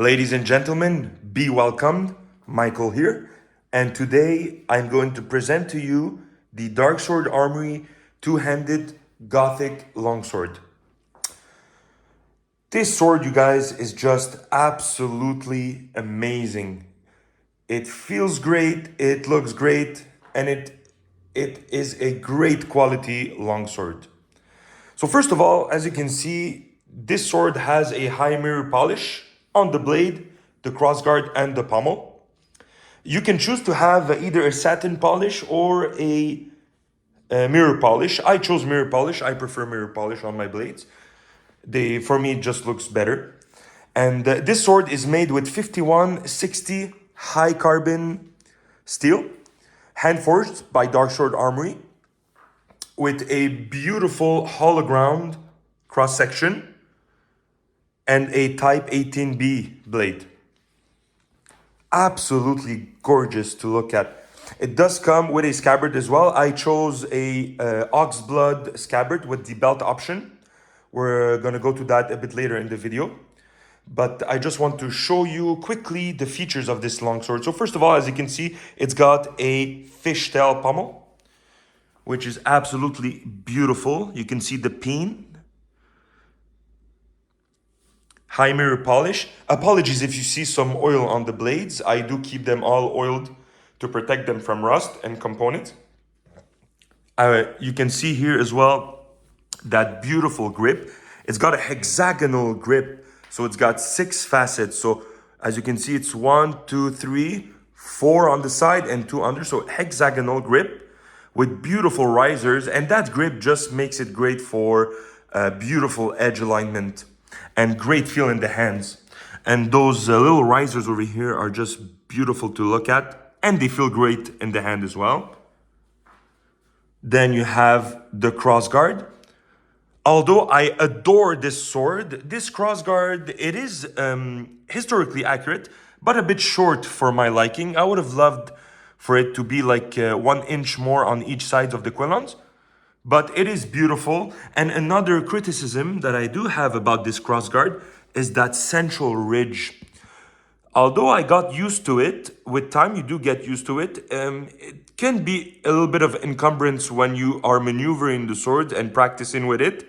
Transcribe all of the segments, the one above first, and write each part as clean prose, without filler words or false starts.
Ladies and gentlemen, be welcomed. Michael here. And today I'm going to present to you the Darksword Armory two-handed Gothic Longsword. This sword, you guys, is just absolutely amazing. It feels great, it looks great, and it is a great quality longsword. So first of all, as you can see, this sword has a high mirror polish on the blade, the crossguard, and the pommel. You can choose to have either a satin polish or a mirror polish. I chose mirror polish. I prefer mirror polish on my blades. For me, it just looks better. And this sword is made with 5160 high carbon steel, hand forged by Darksword Armory, with a beautiful hollow ground cross section and a Type 18B blade. Absolutely gorgeous to look at. It does come with a scabbard as well. I chose a ox blood scabbard with the belt option. We're gonna go to that a bit later in the video. But I just want to show you quickly the features of this longsword. So first of all, as you can see, it's got a fishtail pommel, which is absolutely beautiful. You can see the peen. High mirror polish. Apologies if you see some oil on the blades. I do keep them all oiled to protect them from rust and components. You can see here as well that beautiful grip. It's got a hexagonal grip, so it's got 6 facets. So as you can see, it's 1, 2, 3, 4 on the side and 2 under. So hexagonal grip with beautiful risers, and that grip just makes it great for beautiful edge alignment and great feel in the hands. And those little risers over here are just beautiful to look at, and they feel great in the hand as well. Then you have the crossguard. Although I adore this sword, this crossguard, it is historically accurate, but a bit short for my liking. I would have loved for it to be like 1 inch more on each side of the quillons, but it is beautiful. And another criticism that I do have about this crossguard is that central ridge. Although I got used to it, with time you do get used to it. It can be a little bit of encumbrance when you are maneuvering the sword and practicing with it.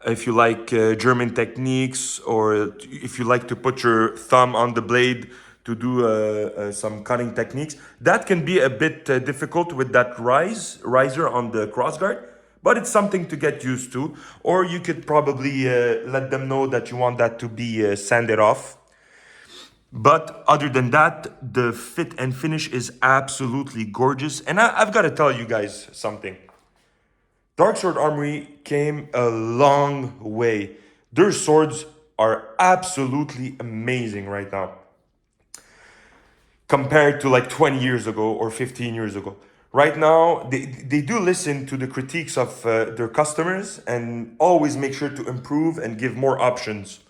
If you like German techniques, or if you like to put your thumb on the blade to do some cutting techniques, that can be a bit difficult with that riser on the crossguard, but it's something to get used to. Or you could probably let them know that you want that to be sanded off. But other than that, the fit and finish is absolutely gorgeous. And I've got to tell you guys something. Darksword Armory came a long way. Their swords are absolutely amazing right now, compared to like 20 years ago or 15 years ago. Right now, they do listen to the critiques of their customers and always make sure to improve and give more options.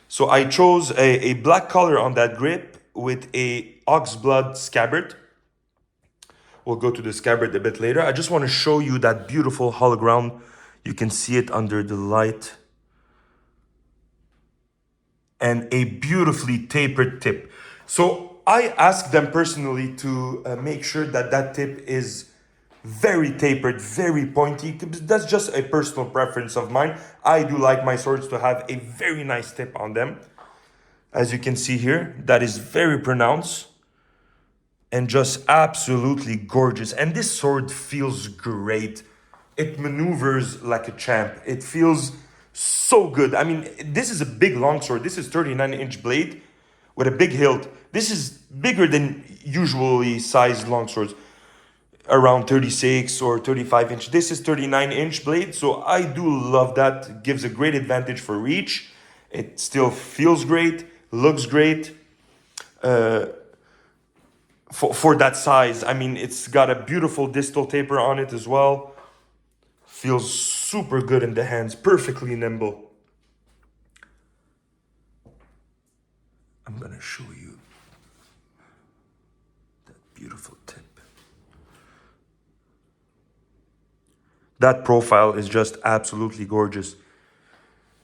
So I chose a black color on that grip with a ox blood scabbard. We'll go to the scabbard a bit later. I just want to show you that beautiful hollow ground. You can see it under the light. And a beautifully tapered tip. So I asked them personally to make sure that that tip is very tapered, very pointy. That's just a personal preference of mine. I do like my swords to have a very nice tip on them. As you can see here, that is very pronounced and just absolutely gorgeous. And this sword feels great. It maneuvers like a champ. It feels so good. I mean, this is a big longsword. This is 39-inch blade with a big hilt. This is bigger than usually sized longswords, around 36 or 35 inch. This is 39-inch blade, so I do love that. It gives a great advantage for reach. It still feels great, looks great. For that size, I mean, it's got a beautiful distal taper on it as well. Feels super good in the hands, perfectly nimble. I'm gonna show you that beautiful tip. That profile is just absolutely gorgeous.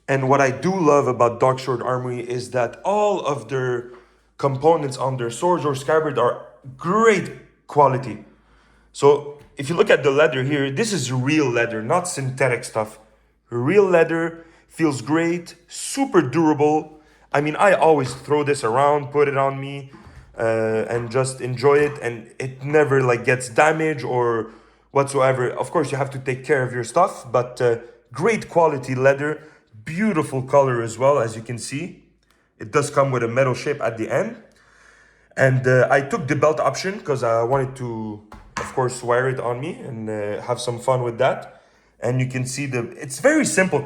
And what I do love about Darksword Armory is that all of their components on their swords or scabbard are great quality. So if you look at the leather here, this is real leather, not synthetic stuff. Real leather, feels great, super durable. I mean, I always throw this around, put it on me, and just enjoy it, and it never like gets damaged or whatsoever. Of course, you have to take care of your stuff, but great quality leather, beautiful color as well, as you can see. It does come with a metal shape at the end. And I took the belt option because I wanted to, of course, wear it on me and have some fun with that. And you can see it's very simple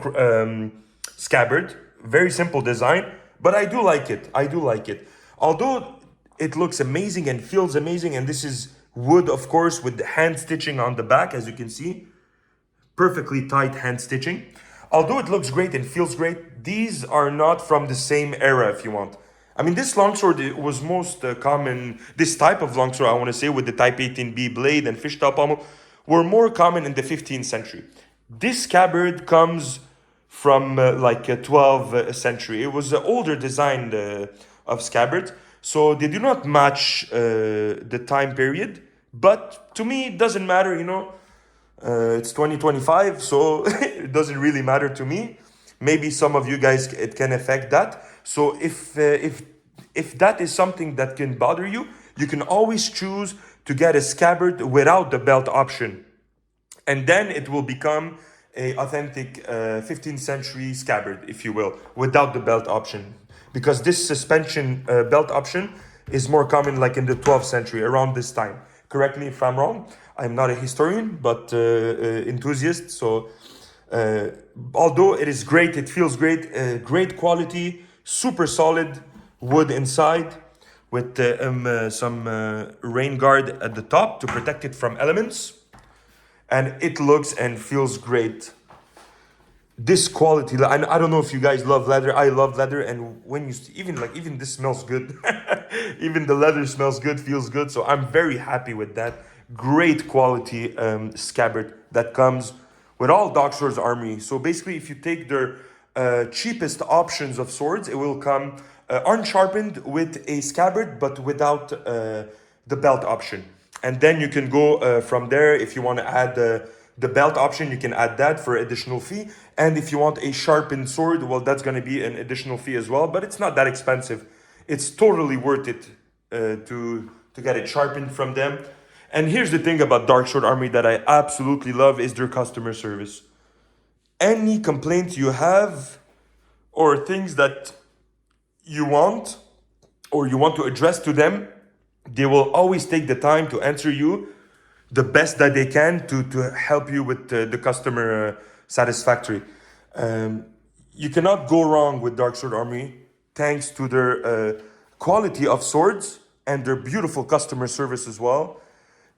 scabbard, very simple design, but I do like it. I do like it. Although it looks amazing and feels amazing, and this is wood, of course, with the hand stitching on the back, as you can see. Perfectly tight hand stitching. Although it looks great and feels great, these are not from the same era, if you want. I mean, this longsword was most common, this type of longsword, I want to say, with the Type 18B blade and fishtail pommel, were more common in the 15th century. This scabbard comes from 12th century. It was an older design of scabbard, so they do not match the time period. But to me, it doesn't matter, you know. It's 2025, so it doesn't really matter to me. Maybe some of you guys, it can affect that. So if that is something that can bother you, you can always choose to get a scabbard without the belt option, and then it will become a authentic 15th century scabbard, if you will, without the belt option. Because this suspension belt option is more common like in the 12th century, around this time. Correct me if I'm wrong. I'm not a historian, but enthusiast. So although it is great, it feels great, great quality, super solid wood inside with some rain guard at the top to protect it from elements. And it looks and feels great. This quality, I don't know if you guys love leather. I love leather, and when you even this smells good. Even the leather smells good, feels good. So I'm very happy with that. Great quality scabbard that comes with all Darksword's Armory. So basically, if you take their cheapest options of swords, it will come unsharpened with a scabbard, but without the belt option. And then you can go from there. If you want to add the belt option, you can add that for additional fee. And if you want a sharpened sword, well, that's going to be an additional fee as well. But it's not that expensive. It's totally worth it to get it sharpened from them. And here's the thing about Darksword Armory that I absolutely love is their customer service. Any complaints you have or things that you want or you want to address to them, they will always take the time to answer you the best that they can to help you with the customer satisfactory. You cannot go wrong with Darksword Armory thanks to their quality of swords and their beautiful customer service as well.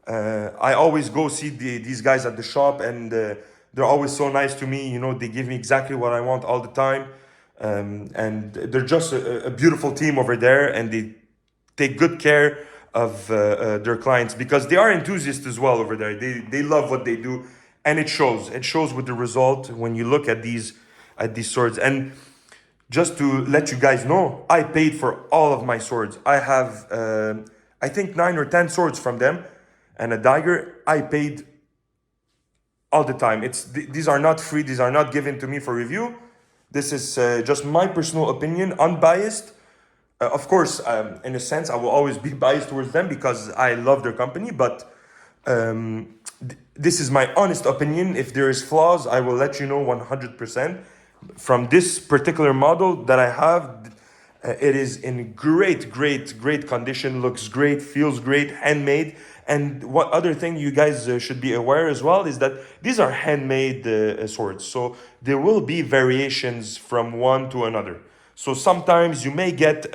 I always go see these guys at the shop, and they're always so nice to me. You know, they give me exactly what I want all the time. And they're just a beautiful team over there, and they take good care of their clients because they are enthusiasts as well over there. They love what they do, and it shows. It shows with the result when you look at these swords. And just to let you guys know, I paid for all of my swords. I have I think 9 or 10 swords from them, and a dagger. I paid all the time. These are not free. These are not given to me for review. This is just my personal opinion, unbiased. Of course, in a sense, I will always be biased towards them because I love their company. But this is my honest opinion. If there is flaws, I will let you know 100%. From this particular model that I have, it is in great condition. Looks great, feels great, handmade. And what other thing you guys should be aware as well is that these are handmade swords. So there will be variations from one to another. So sometimes you may get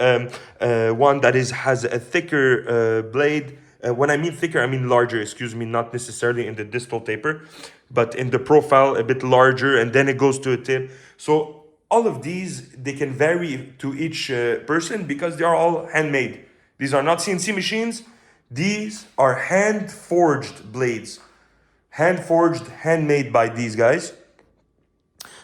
one that has a thicker blade. When I mean thicker, I mean larger, excuse me, not necessarily in the distal taper, but in the profile a bit larger, and then it goes to a tip. So all of these, they can vary to each person because they are all handmade. These are not CNC machines. These are hand-forged blades. Hand-forged, handmade by these guys.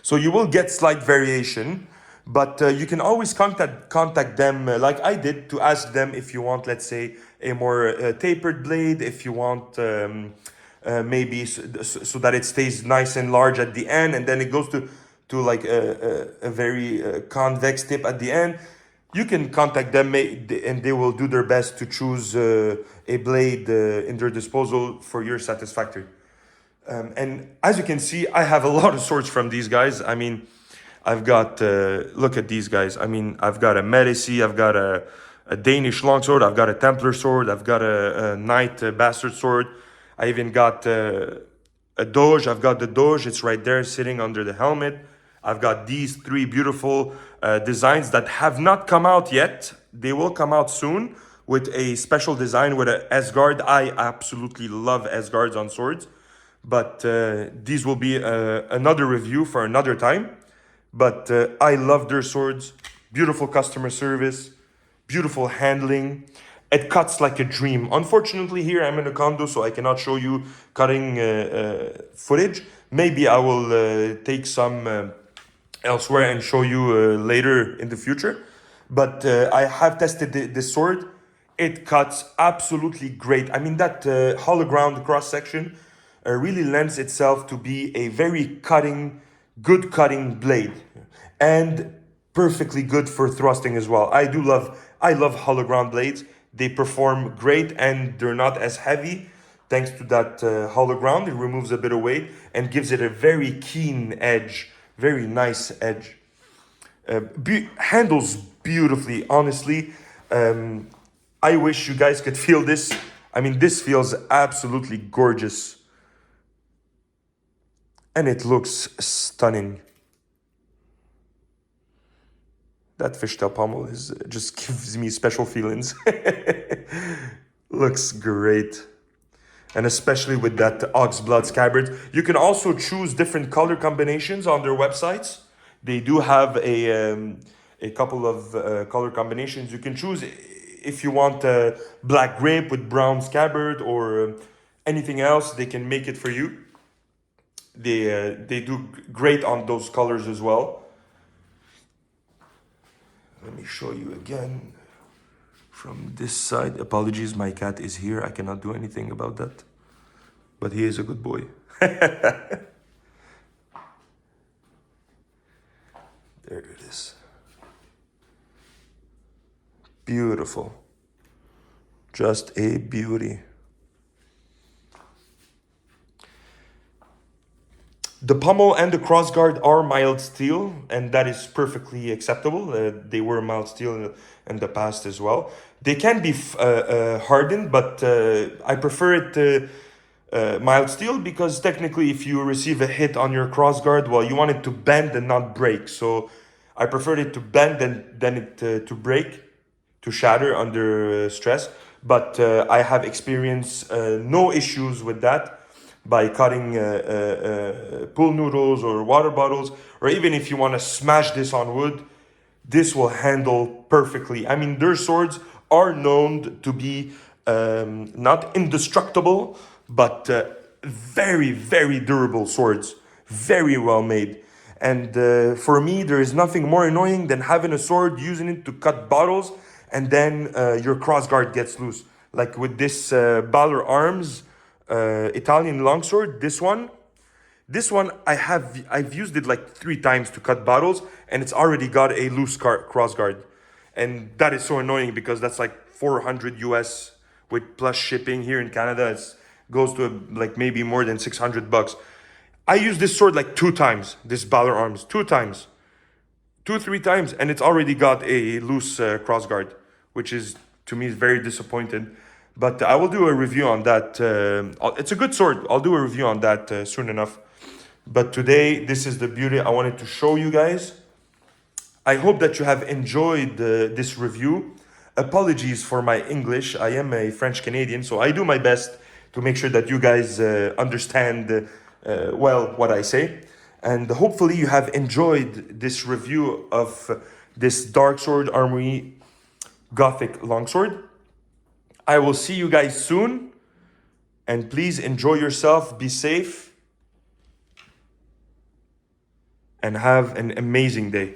So you will get slight variation, but you can always contact them like I did, to ask them if you want, let's say, a more tapered blade, if you want maybe so that it stays nice and large at the end, and then it goes to like a very convex tip at the end. You can contact them, and they will do their best to choose a blade in their disposal for your satisfactory. And as you can see, I have a lot of swords from these guys. I mean, I've got, look at these guys. I mean, I've got a Medici, I've got a Danish longsword, I've got a Templar sword, I've got a Knight bastard sword. I even got a Doge. I've got the Doge, it's right there sitting under the helmet. I've got these three beautiful designs that have not come out yet. They will come out soon with a special design with an S-guard. I absolutely love S-guards on swords. But these will be another review for another time. But I love their swords. Beautiful customer service, beautiful handling. It cuts like a dream. Unfortunately, here I'm in a condo, so I cannot show you cutting footage. Maybe I will take some elsewhere and show you later in the future. But I have tested this sword. It cuts absolutely great. I mean, that hollow ground cross section really lends itself to be a very good cutting blade, and perfectly good for thrusting as well. I love hollow ground blades. They perform great, and they're not as heavy thanks to that hollow ground. It removes a bit of weight and gives it a very keen edge, very nice edge. Handles beautifully, honestly. I wish you guys could feel this. I mean, this feels absolutely gorgeous. And it looks stunning. That fishtail pommel just gives me special feelings. Looks great. And especially with that ox blood scabbard. You can also choose different color combinations on their websites. They do have a couple of color combinations. You can choose if you want black grape with brown scabbard or anything else. They can make it for you. They do great on those colors as well. Let me show you again from this side. Apologies, my cat is here. I cannot do anything about that. But he is a good boy. There it is. Beautiful. Just a beauty. The pommel and the crossguard are mild steel, and that is perfectly acceptable. They were mild steel in the past as well. They can be hardened, but I prefer it mild steel, because technically if you receive a hit on your crossguard, well, you want it to bend and not break. So I preferred it to bend than it to break, to shatter under stress. But I have experienced no issues with that by cutting pool noodles or water bottles, or even if you want to smash this on wood, this will handle perfectly. I mean, their swords are known to be not indestructible, but very, very durable swords, very well made. And for me, there is nothing more annoying than having a sword, using it to cut bottles, and then your crossguard gets loose. Like with this Balor Arms Italian longsword, this one I've used it like 3 times to cut bottles, and it's already got a loose crossguard. And that is so annoying, because that's like 400 US with plus shipping. Here in Canada, it goes to like maybe more than 600 bucks. I used this sword like 2 times, this Balor Arms, 2 times. 2-3 times, and it's already got a loose crossguard, which is, to me, is very disappointed. But I will do a review on that. It's a good sword. I'll do a review on that soon enough. But today, this is the beauty I wanted to show you guys. I hope that you have enjoyed this review. Apologies for my English. I am a French Canadian, so I do my best to make sure that you guys understand well what I say. And hopefully you have enjoyed this review of this Darksword Armory Gothic Longsword. I will see you guys soon, and please enjoy yourself, be safe, and have an amazing day.